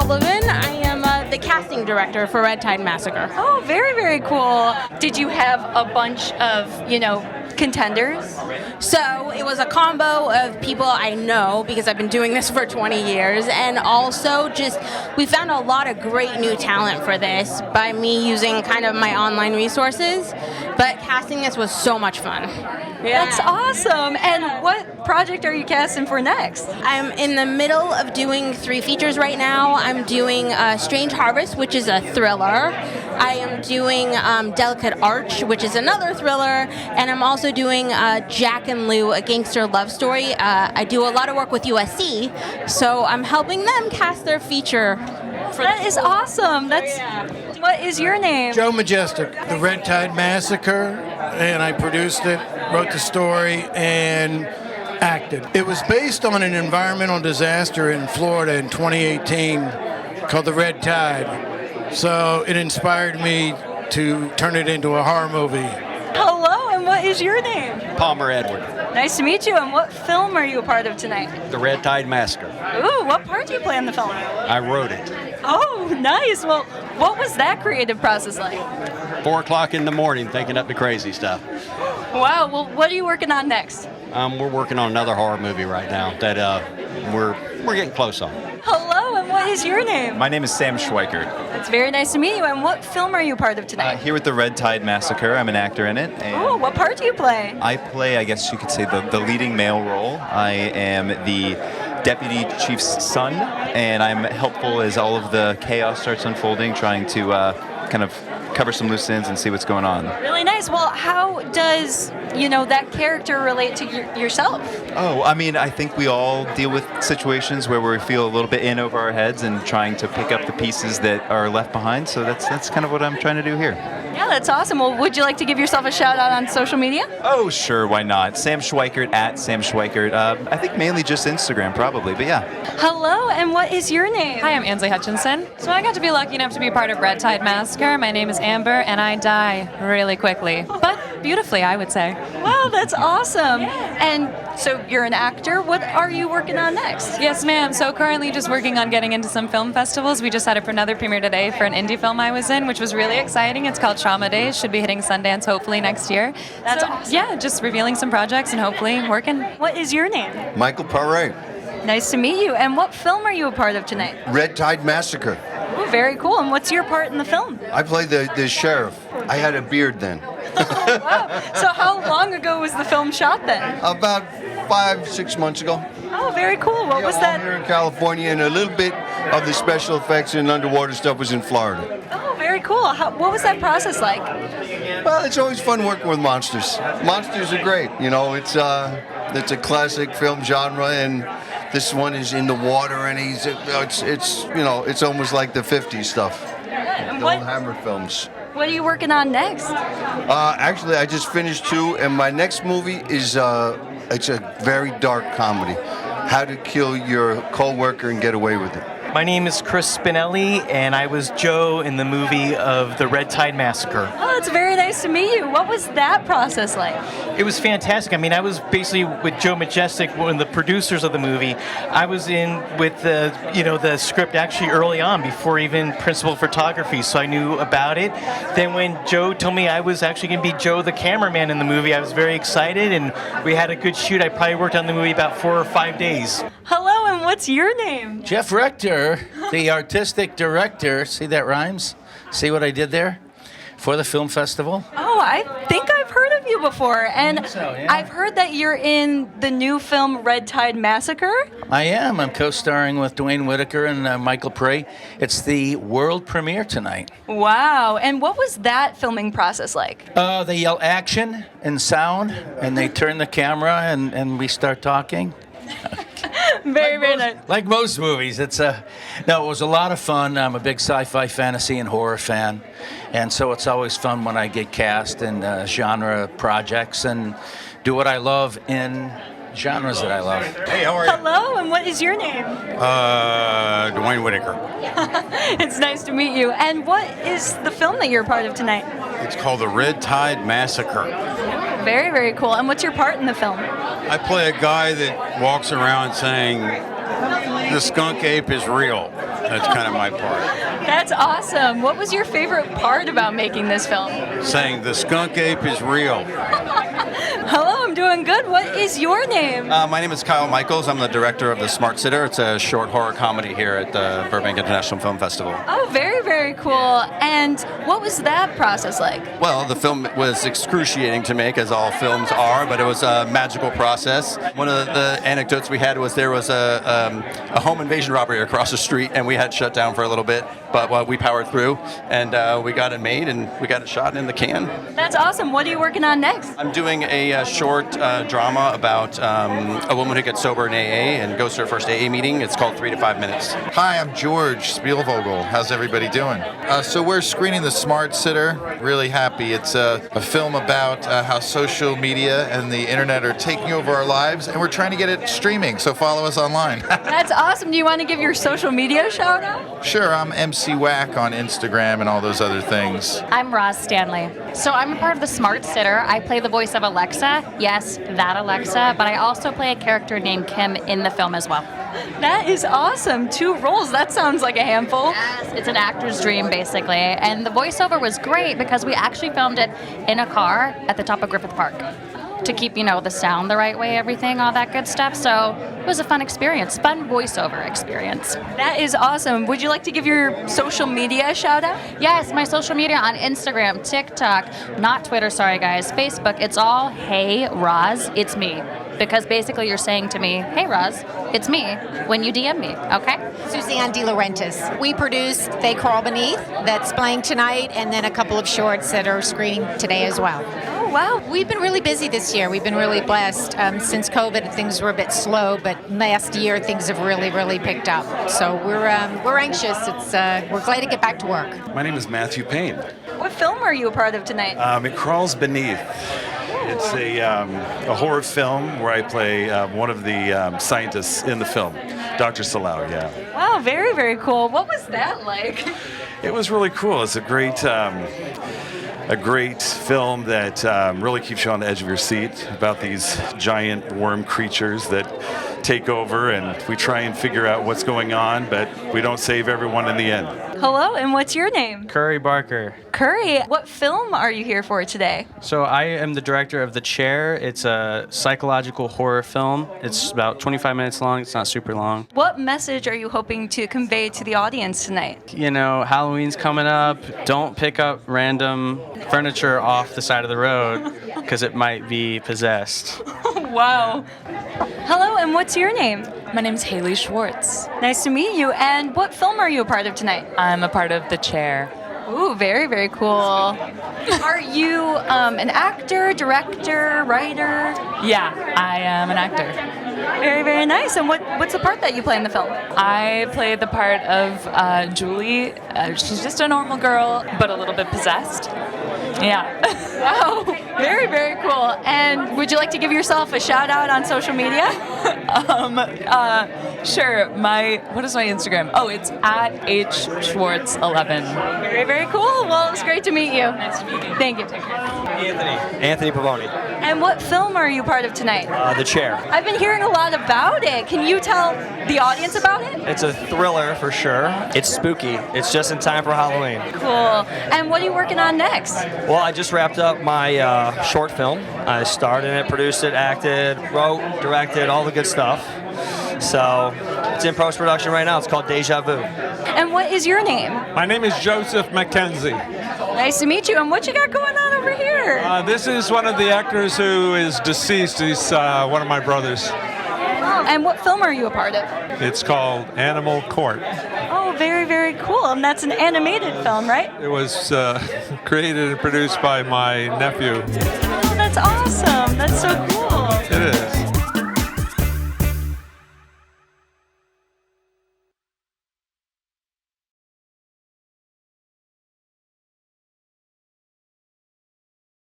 Sullivan. I am the casting director for Red Tide Massacre. Oh, very, very cool. Did you have a bunch of, contenders? So it was a combo of people I know because I've been doing this for 20 years, and also just we found a lot of great new talent for this by me using kind of my online resources, but casting this was so much fun. Yeah. That's awesome. And what project are you casting for next? I'm in the middle of doing 3 features right now. I'm doing Strange Harvest, which is a thriller. I am doing Delicate Arch, which is another thriller, and I'm also doing Jack and Lou, a gangster love story. I do a lot of work with USC, so I'm helping them cast their feature. That is awesome. What is your name? Joe Majestic, the Red Tide Massacre, and I produced it, wrote the story, and acted. It was based on an environmental disaster in Florida in 2018 called the Red Tide. So it inspired me to turn it into a horror movie. Hello, and what is your name? Palmer Edward. Nice to meet you. And what film are you a part of tonight? The Red Tide Massacre. Ooh, what part do you play in the film? I wrote it. Oh, nice. Well, what was that creative process like? 4 o'clock in the morning thinking up the crazy stuff. Wow, well, what are you working on next? We're working on another horror movie right now that we're getting close on. Hello, and what is your name? My name is Sam Schweikert. It's very nice to meet you. And what film are you a part of tonight? Here with the Red Tide Massacre, I'm an actor in it. Oh, what part do you play? I play, I guess you could say, the leading male role. I am the deputy chief's son, and I'm helpful as all of the chaos starts unfolding, trying to kind of cover some loose ends and see what's going on. Really nice. Well, how does, that character relate to yourself? Oh, I mean, I think we all deal with situations where we feel a little bit in over our heads and trying to pick up the pieces that are left behind. So that's kind of what I'm trying to do here. Yeah, that's awesome. Well, would you like to give yourself a shout out on social media? Oh, sure, why not? Sam Schweikert at Sam Schweikert. I think mainly just Instagram, probably, but yeah. Hello, and what is your name? Hi, I'm Ansley Hutchinson. So I got to be lucky enough to be part of Red Tide Massacre. My name is Amber, and I die really quickly, but beautifully, I would say. Wow, that's awesome. Yeah. And so you're an actor. What are you working on next? Yes, ma'am. So currently just working on getting into some film festivals. We just had another premiere today for an indie film I was in, which was really exciting. It's called Trauma Days. Should be hitting Sundance hopefully next year. That's awesome. Yeah, just revealing some projects and hopefully working. What is your name? Michael Paré. Nice to meet you. And what film are you a part of tonight? Red Tide Massacre. Ooh, very cool. And what's your part in the film? I played the sheriff. I had a beard then. Oh, wow. So how long ago was the film shot then? About 5-6 months ago. Oh, very cool. What was that? Here in California, and a little bit of the special effects and underwater stuff was in Florida. Oh, very cool. What was that process like? Well, it's always fun working with monsters. Monsters are great. It's a classic film genre, and this one is in the water, and it's almost like the 50s stuff. And the old Hammer films. What are you working on next? Actually, I just finished 2, and my next movie is it's a very dark comedy. How to kill your co-worker and get away with it. My name is Chris Spinelli, and I was Joe in the movie of the Red Tide Massacre. Oh, it's very nice to meet you. What was that process like? It was fantastic. I mean, I was basically with Joe Majestic, one of the producers of the movie. I was in with the script actually early on, before even principal photography, so I knew about it. Then when Joe told me I was actually going to be Joe the cameraman in the movie, I was very excited, and we had a good shoot. I probably worked on the movie about 4 or 5 days. Hello, and what's your name? Jeff Rector, the artistic director. See that rhymes? See what I did there? For the film festival. Oh, I think I've heard of you before. And so, yeah. I've heard that you're in the new film Red Tide Massacre. I am. I'm co-starring with Dwayne Whitaker and Michael Prey. It's the world premiere tonight. Wow. And what was that filming process like? They yell action and sound, and they turn the camera, and we start talking. Very nice. Like most movies, it was a lot of fun. I'm a big sci-fi, fantasy, and horror fan, and so it's always fun when I get cast in genre projects and do what I love in genres that I love. Hey, how are you? Hello, and what is your name? Dwayne Whitaker. It's nice to meet you. And what is the film that you're a part of tonight? It's called the Red Tide Massacre. Very, very cool. And what's your part in the film? I play a guy that walks around saying the skunk ape is real. That's kind of my part. That's awesome. What was your favorite part about making this film? Saying the skunk ape is real. Hello, I'm doing good. What is your name? My name is Kyle Michaels. I'm the director of The Smart Sitter. It's a short horror comedy here at the Burbank International Film Festival. Oh, very, very cool. And what was that process like? Well, the film was excruciating to make, as all films are, but it was a magical process. One of the anecdotes we had was there was a home invasion robbery across the street, and we had shut down for a little bit, but we powered through, and we got it made, and we got it shot in the can. That's awesome. What are you working on next? I'm doing a short drama about a woman who gets sober in AA and goes to her first AA meeting. It's called 3 to 5 Minutes. Hi, I'm George Spielvogel. How's everybody doing? So we're screening The Smart Sitter. Really happy. It's a film about how social media and the internet are taking over our lives, and we're trying to get it streaming, so follow us online. That's awesome. Do you want to give your social media shout out? Sure, I'm MC Wack on Instagram and all those other things. I'm Roz Stanley. So I'm a part of The Smart Sitter. I play the voice of Alexa. Yes, that Alexa. But I also play a character named Kim in the film as well. That is awesome. 2 roles. That sounds like a handful. Yes, it's an actor's dream, basically. And the voiceover was great because we actually filmed it in a car at the top of Griffith Park to keep, the sound the right way, everything, all that good stuff. So it was a fun experience, fun voiceover experience. That is awesome. Would you like to give your social media a shout out? Yes, my social media on Instagram, TikTok, not Twitter, sorry guys, Facebook. It's all, hey, Roz, it's me. Because basically you're saying to me, hey, Roz, it's me, when you DM me, okay? Suzanne De Laurentiis. We produced They Crawl Beneath, that's playing tonight, and then a couple of shorts that are screening today as well. Oh, wow. We've been really busy this year. We've been really blessed. Since COVID, things were a bit slow, but last year things have really, really picked up. So we're anxious. We're glad to get back to work. My name is Matthew Payne. What film are you a part of tonight? It Crawls Beneath. It's a horror film where I play one of the scientists in the film, Dr. Salau, yeah. Wow, very, very cool. What was that like? It was really cool. It's a great film that really keeps you on the edge of your seat about these giant worm creatures that take over, and we try and figure out what's going on, but we don't save everyone in the end. Hello, and what's your name? Curry Barker. Curry, what film are you here for today? So I am the director of The Chair. It's a psychological horror film. It's about 25 minutes long. It's not super long. What message are you hoping to convey to the audience tonight? Halloween's coming up. Don't pick up random furniture off the side of the road because it might be possessed. Wow. Hello, and what's your name? My name's Haley Schwartz. Nice to meet you. And what film are you a part of tonight? I'm a part of The Chair. Ooh, very, very cool. Are you an actor, director, writer? Yeah, I am an actor. Very, very nice. And what's the part that you play in the film? I played the part of Julie. She's just a normal girl, but a little bit possessed. Yeah. Wow. Very, very cool. And would you like to give yourself a shout out on social media? Sure. What is my Instagram? Oh, it's @HSchwartz11. Very, very cool. Well, it's great to meet you. Nice to meet you. Thank you. Take care. Anthony Pavoni. And what film are you part of tonight? The Chair. I've been hearing a lot about it. Can you tell the audience about it? It's a thriller for sure. It's spooky. It's just in time for Halloween. Cool. And what are you working on next? Well, I just wrapped up my short film. I starred in it, produced it, acted, wrote, directed, all the good stuff. So it's in post-production right now. It's called Deja Vu. And what is your name? My name is Joseph Mackenzie. Nice to meet you. And what you got going on over here? This is one of the actors who is deceased. He's one of my brothers. And what film are you a part of? It's called Animal Court. Oh, very, very cool. And that's an animated film, right? It was created and produced by my nephew. Oh, that's awesome. That's so cool. It is.